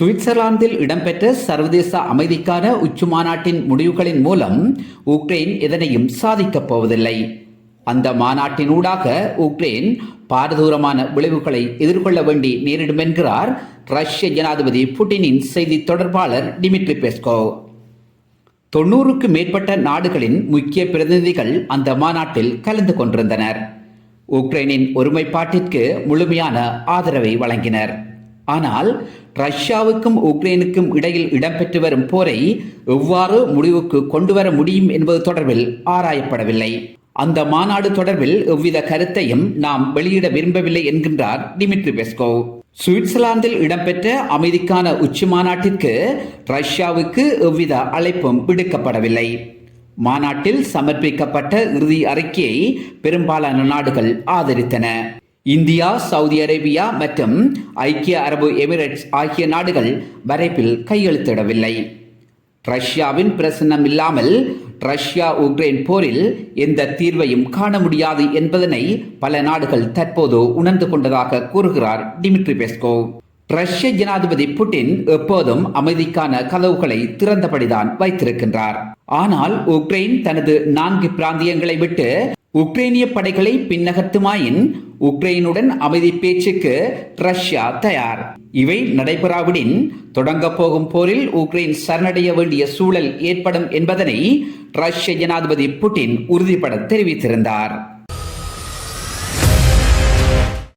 சுவிட்சர்லாந்தில் இடம்பெற்ற சர்வதேச அமைதிக்கான உச்சிமாநாட்டின் முடிவுகளின் மூலம் உக்ரைன் எதனையும் சாதிக்கப் போவதில்லை. அந்த மாநாட்டினூடாக உக்ரைன் பாரதூரமான விளைவுகளை எதிர்கொள்ள வேண்டி நேரிடும் என்கிறார் ரஷ்ய ஜனாதிபதி புட்டினின் செய்தி தொடர்பாளர் டிமிட்ரி பெஸ்கோவ். 90க்கு மேற்பட்ட நாடுகளின் முக்கிய பிரதிநிதிகள் அந்த மாநாட்டில் கலந்து கொண்டிருந்தனர். உக்ரைனின் ஒருமைப்பாட்டிற்கு முழுமையான ஆதரவை வழங்கினர். ஆனால் ரஷ்யாவுக்கும் உக்ரைனுக்கும் இடையில் இடம்பெற்று வரும் போரை எவ்வாறு முடிவுக்கு கொண்டு வர முடியும் என்பது தொடர்பில் ஆராயப்படவில்லை. அந்த மாநாடு தொடர்பில் எவ்வித கருத்தையும் நாம் வெளியிட விரும்பவில்லை என்கின்றார் டிமிட்ரி பெஸ்கோவ். சுவிட்சர்லாந்தில் இடம்பெற்ற அமைதிக்கான உச்சி மாநாட்டிற்கு ரஷ்யாவுக்கு எவ்வித அழைப்பும் விடுக்கப்படவில்லை. மாநாட்டில் சமர்ப்பிக்கப்பட்ட இறுதி அறிக்கையை பெரும்பாலான நாடுகள் ஆதரித்தன. இந்தியா, சவுதி அரேபியா மற்றும் ஐக்கிய அரபு எமிரேட்ஸ் ஆகிய நாடுகள் வரைப்பில் கையெழுத்திடவில்லை. ரஷ்யாவின் பிரசன்னம் இல்லாமல் ரஷ்யா உக்ரைன் போரில் எந்த தீர்வையும் காண முடியாது என்பதனை பல நாடுகள் தற்போது உணர்ந்து கொண்டதாக கூறுகிறார் டிமிட்ரி பெஸ்கோவ். ரஷ்ய ஜனாதிபதி புட்டின் எப்போதும் அமைதிக்கான கதவுகளை திறந்தபடிதான் வைத்திருக்கின்றார். ஆனால் உக்ரைன் தனது 4 பிராந்தியங்களை விட்டு உக்ரைனிய படைகளை பின்னகர்த்துமாயின் உக்ரைனுடன் அமைதி பேச்சுக்கு ரஷ்யா தயார். இவை நடைபெறாவிடின் தொடங்க போகும் போரில் உக்ரைன் சரணடைய வேண்டிய சூழல் ஏற்படும் என்பதனை ரஷ்ய ஜனாதிபதி புட்டின் உறுதிபட தெரிவித்திருந்தார்.